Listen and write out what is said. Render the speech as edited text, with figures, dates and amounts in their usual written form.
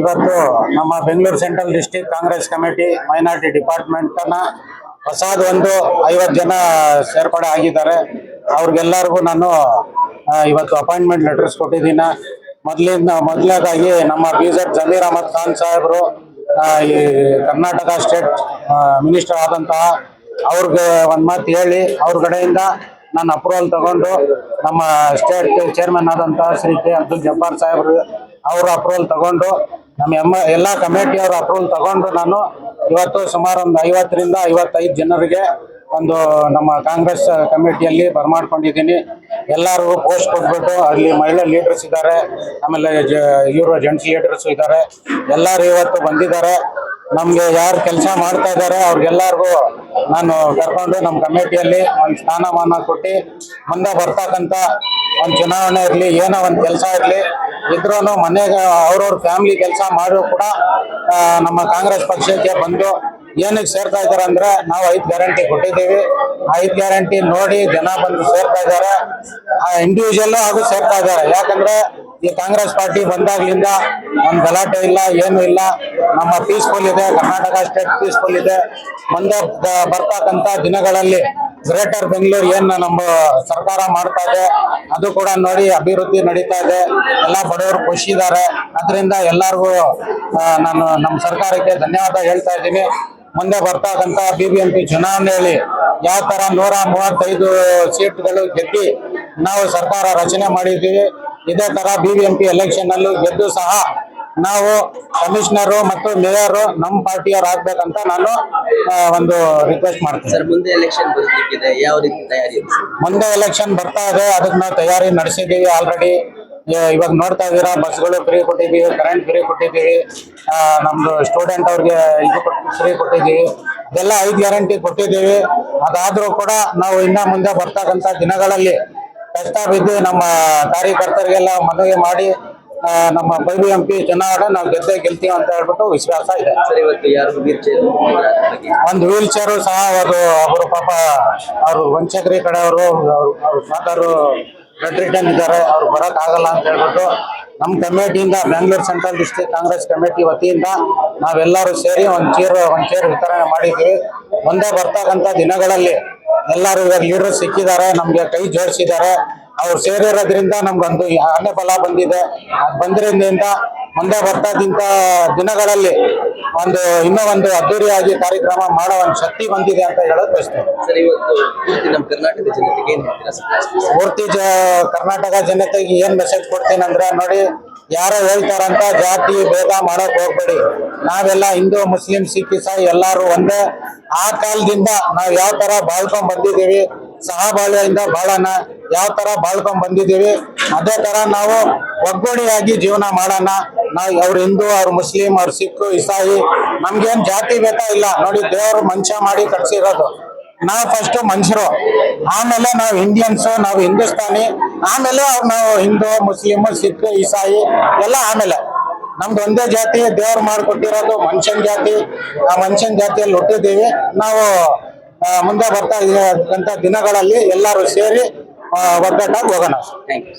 ಇವತ್ತು ನಮ್ಮ Bengaluru central district Congress committee minority ಡಿಪಾರ್ಟ್ಮೆಂಟ್ನ ಹೊಸದು ಒಂದು 50 ಜನ ಸೇರ್ಪಡೆ ಆಗಿದ್ದಾರೆ. ಅವ್ರಿಗೆಲ್ಲರಿಗೂ ನಾನು ಇವತ್ತು ಅಪಾಯಿಂಟ್ಮೆಂಟ್ ಲೆಟರ್ಸ್ ಕೊಟ್ಟಿದ್ದೀನಿ. ಮೊದಲನೇದಾಗಿ ನಮ್ಮ BZ ಜಮೀರ್ ಅಹಮದ್ ಖಾನ್ ಸಾಹೇಬರು ಈ ಕರ್ನಾಟಕ ಸ್ಟೇಟ್ ಮಿನಿಸ್ಟರ್ ಆದಂತಹ ಅವ್ರಿಗೆ ಒಂದು ಮಾತು ಹೇಳಿ ಅವ್ರ ಕಡೆಯಿಂದ ನಾನು ಅಪ್ರೂವಲ್ ತಗೊಂಡು ನಮ್ಮ ಸ್ಟೇಟ್ ಚೇರ್ಮನ್ ಆದಂತಹ ಶ್ರೀ ಕೆ ಅಬ್ದುಲ್ ಜಬ್ಬಾರ್ ಸಾಹೇಬ್ರು ಅವ್ರ ಅಪ್ರೂವಲ್ ತಗೊಂಡು ನಮ್ಮ ಎಲ್ಲ ಕಮಿಟಿಯವ್ರ ಅಪ್ರೂವಲ್ ತಗೊಂಡು ನಾನು ಇವತ್ತು ಸುಮಾರು ಒಂದು 50 ರಿಂದ 55 ಜನರಿಗೆ ಒಂದು ನಮ್ಮ ಕಾಂಗ್ರೆಸ್ ಕಮಿಟಿಯಲ್ಲಿ ಬರ್ಮಾಡ್ಕೊಂಡಿದ್ದೀನಿ. ಎಲ್ಲರಿಗೂ ಪೋಸ್ಟ್ ಕೊಟ್ಬಿಟ್ಟು ಅಲ್ಲಿ ಮಹಿಳಾ ಲೀಡರ್ಸ್ ಇದ್ದಾರೆ, ಆಮೇಲೆ ಇವರು ಜೆಂಟ್ಸ್ ಲೀಡರ್ಸ್ ಇದ್ದಾರೆ. ಎಲ್ಲರೂ ಇವತ್ತು ಬಂದಿದ್ದಾರೆ. ನಮಗೆ ಯಾರು ಕೆಲಸ ಮಾಡ್ತಾ ಇದ್ದಾರೆ ಅವ್ರಿಗೆಲ್ಲರಿಗೂ ನಾನು ಕರ್ಕೊಂಡು ನಮ್ಮ ಕಮಿಟಿಯಲ್ಲಿ ಒಂದು ಸ್ಥಾನಮಾನ ಕೊಟ್ಟು ಮುಂದೆ ಬರ್ತಕ್ಕಂಥ ಒಂದು ಚುನಾವಣೆ ಇರಲಿ, ಏನೋ ಒಂದು ಕೆಲಸ ಇರಲಿ ಇದ್ರೂ ಮನೆಗೆ ಅವ್ರವ್ರ ಫ್ಯಾಮಿಲಿ ಕೆಲಸ ಮಾಡೋ ಕೂಡ ನಮ್ಮ ಕಾಂಗ್ರೆಸ್ ಪಕ್ಷಕ್ಕೆ ಬಂದು ಏನಕ್ಕೆ ಸೇರ್ತಾ ಇದ್ದಾರೆ ಅಂದ್ರೆ ನಾವು 5 ಗ್ಯಾರಂಟಿ ಕೊಟ್ಟಿದ್ದೀವಿ. 5 ಗ್ಯಾರಂಟಿ ನೋಡಿ ಜನ ಬಂದು ಸೇರ್ತಾ ಇದ್ದಾರೆ. ಇಂಡಿವಿಜುವಲ್ ಹಾಗೂ ಸೇರ್ತಾ ಇದ್ದಾರೆ. ಯಾಕಂದ್ರೆ ಈ ಕಾಂಗ್ರೆಸ್ ಪಾರ್ಟಿ ಬಂದಾಗ್ಲಿಂದ ಒಂದು ಗಲಾಟೆ ಇಲ್ಲ, ಏನು ಇಲ್ಲ. ನಮ್ಮ ಪೀಸ್ಫುಲ್ ಇದೆ, ಕರ್ನಾಟಕ ಸ್ಟೇಟ್ ಪೀಸ್ಫುಲ್ ಇದೆ. ಮುಂದೆ ಬರ್ತಕ್ಕಂಥ ದಿನಗಳಲ್ಲಿ ಗ್ರೇಟರ್ ಬೆಂಗಳೂರು ಏನು ನಮ್ಮ ಸರ್ಕಾರ ಮಾಡ್ತಾ ಇದೆ ಅದು ಕೂಡ ನೋಡಿ ಅಭಿವೃದ್ಧಿ ನಡೀತಾ ಇದೆ. ಎಲ್ಲ ಬಡವರು ಖುಷಿ ಇದ್ದಾರೆ. ಅದರಿಂದ ಎಲ್ಲರಿಗೂ ನಾನು ನಮ್ಮ ಸರ್ಕಾರಕ್ಕೆ ಧನ್ಯವಾದ ಹೇಳ್ತಾ ಇದ್ದೀನಿ. ಮುಂದೆ ಬರ್ತಕ್ಕಂಥ BBMP ಚುನಾವಣೆಯಲ್ಲಿ ಯಾವ ತರ 135 ಸೀಟ್ಗಳು ಗೆದ್ದು ನಾವು ಸರ್ಕಾರ ರಚನೆ ಮಾಡಿದ್ದೀವಿ, ಇದೇ ತರ BBMP ಎಲೆಕ್ಷನ್ ಅಲ್ಲೂ ಗೆದ್ದು ಸಹ ನಾವು ಕಮಿಷನರ್ ಮತ್ತು ಮೇಯರ್ ನಮ್ಮ ಪಾರ್ಟಿಯವ್ರು ಆಗ್ಬೇಕಂತ ನಾನು ಒಂದು ರಿಕ್ವೆಸ್ಟ್ ಮಾಡ್ತೀನಿ. ಸರ್, ಮುಂದೆ ಎಲೆಕ್ಷನ್ ಬರಲಿಕ್ಕಿದೆ, ಯಾವ ರೀತಿ ತಯಾರಿ ಇದೆ? ಮುಂದೆ ಎಲೆಕ್ಷನ್ ಬರ್ತಾ ಇದೆ, ಅದಕ್ಕೆ ನಾವು ತಯಾರಿ ನಡೆಸಿದ್ದೀವಿ ಆಲ್ರೆಡಿ. ಇವಾಗ ನೋಡ್ತಾ ಇದ್ದೀರಾ, ಬಸ್ಗಳು ಫ್ರೀ ಕೊಟ್ಟಿದ್ದೀವಿ, ಕರೆಂಟ್ ಫ್ರೀ ಕೊಟ್ಟಿದ್ದೀವಿ, ನಮ್ದು ಸ್ಟೂಡೆಂಟ್ ಅವ್ರಿಗೆ ಇದು ಫ್ರೀ ಕೊಟ್ಟಿದ್ದೀವಿ. ಇದೆಲ್ಲ 5 ಗ್ಯಾರಂಟಿ ಕೊಟ್ಟಿದ್ದೀವಿ. ಅದಾದ್ರೂ ಕೂಡ ನಾವು ಇನ್ನ ಮುಂದೆ ಬರ್ತಕ್ಕಂಥ ದಿನಗಳಲ್ಲಿ ಕಷ್ಟ ಬಿದ್ದು ನಮ್ಮ ಕಾರ್ಯಕರ್ತರಿಗೆಲ್ಲ ಮನವಿ ಮಾಡಿ ನಮ್ಮ BBMP ಚುನಾವಣೆ ನಾವು ಗೆಲ್ತೀವಿ ಅಂತ ಹೇಳ್ಬಿಟ್ಟು ವಿಶ್ವಾಸ ಇದೆ. ಸರ್, ಇವತ್ತು ಯಾರು ಒಂದು ವೀಲ್ ಚೇರು ಸಹ ಅವರು ಪಾಪ ಅವರು ವಂಚಕರಿ ಕಡೆಯವರು, ಅವ್ರ ಫಾದರು ಬೆಡ್ ರಿಟರ್ನ್ ಇದ್ದಾರೆ, ಅವ್ರು ಬರಕ್ ಆಗಲ್ಲ ಅಂತ ಹೇಳ್ಬಿಟ್ಟು ನಮ್ಮ ಕಮಿಟಿಯಿಂದ Bengaluru central district Congress committee ವತಿಯಿಂದ ನಾವೆಲ್ಲರೂ ಸೇರಿ ಒಂದು ಚೇರ್ ವಿತರಣೆ ಮಾಡಿದ್ದೀವಿ. ಮುಂದೆ ಬರ್ತಕ್ಕಂಥ ದಿನಗಳಲ್ಲಿ ಎಲ್ಲರೂ ಇವಾಗ ಲೀಡರ್ ಸಿಕ್ಕಿದ್ದಾರೆ, ನಮ್ಗೆ ಕೈ ಜೋಡಿಸಿದ್ದಾರೆ. ಅವ್ರು ಸೇರಿರೋದ್ರಿಂದ ನಮ್ಗೊಂದು ಆನೆ ಬಲ ಬಂದಿದೆ. ಅದು ಬಂದಿರೋದ್ರಿಂದ ಮುಂದೆ ಬರ್ತಾದಂತ ದಿನಗಳಲ್ಲಿ ಇನ್ನೂ ಒಂದು ಅದ್ದೂರಿಯಾಗಿ ಕಾರ್ಯಕ್ರಮ ಮಾಡೋ ಒಂದು ಶಕ್ತಿ ಬಂದಿದೆ ಅಂತ ಹೇಳೋದು ಬಯಸ್ತೇನೆ. ಸರ್, ಇವತ್ತು ನಮ್ಮ ಕರ್ನಾಟಕದ ಜನತೆಗೆ ಏನ್ ಹೇಳ್ತೀರಾ? ಪೂರ್ತಿ ಕರ್ನಾಟಕ ಜನತೆಗೆ ಏನ್ ಮೆಸೇಜ್ ಕೊಡ್ತೀನಿ ಅಂದ್ರೆ, ನೋಡಿ, ಯಾರೋ ಹೇಳ್ತಾರಂತ ಜಾತಿ ಭೇದ ಮಾಡಕ್ ಹೋಗ್ಬೇಡಿ. ನಾವೆಲ್ಲ ಹಿಂದೂ, ಮುಸ್ಲಿಂ, ಸಿಖ್, ಇಸಾಯಿ ಎಲ್ಲಾರು ಒಂದೇ. ಆ ಕಾಲದಿಂದ ನಾವ್ ಯಾವ ತರ ಬಾಳ್ಕೊಂಡ್ ಬಂದಿದ್ದೀವಿ, ಸಹಬಾಳ್ವೆಯಿಂದ ಬಾಳೋಣ, ಯಾವ ತರ ಬಾಳ್ಕೊಂಡ್ ಬಂದಿದ್ದೀವಿ ಅದೇ ತರ ನಾವು ಒಗ್ಗೂಡಿಯಾಗಿ ಜೀವನ ಮಾಡೋಣ. ನಾವು ಅವ್ರು ಹಿಂದೂ, ಅವ್ರು ಮುಸ್ಲಿಂ, ಅವ್ರು ಸಿಖ್, ಇಸಾಯಿ, ನಮ್ಗೇನ್ ಜಾತಿ ಭೇದ ಇಲ್ಲ. ನೋಡಿ, ದೇವರು ಮನುಷ್ಯ ಮಾಡಿ ಕಟ್ಸಿರೋದು. ನಾವು ಫಸ್ಟ್ ಮನುಷ್ಯರು, ಆಮೇಲೆ ನಾವು ಇಂಡಿಯನ್ಸ್, ನಾವು ಹಿಂದೂಸ್ತಾನಿ, ಆಮೇಲೆ ನಾವು ಹಿಂದೂ, ಮುಸ್ಲಿಂ, ಸಿಖ್, ಇಸಾಯಿ ಎಲ್ಲ ಆಮೇಲೆ. ನಮ್ದು ಒಂದೇ ಜಾತಿ, ದೇವ್ರು ಮಾಡಿಕೊಟ್ಟಿರೋದು ಮನುಷ್ಯನ ಜಾತಿ. ಆ ಮನುಷ್ಯನ ಜಾತಿಯಲ್ಲಿ ಹುಟ್ಟಿದ್ದೀವಿ ನಾವು. ಮುಂದೆ ಬರ್ತಾ ಇದ್ದಂತ ದಿನಗಳಲ್ಲಿ ಎಲ್ಲರೂ ಸೇರಿ ಒಗ್ಗಟ್ಟಾಗಿ ಹೋಗೋಣ. Thank you.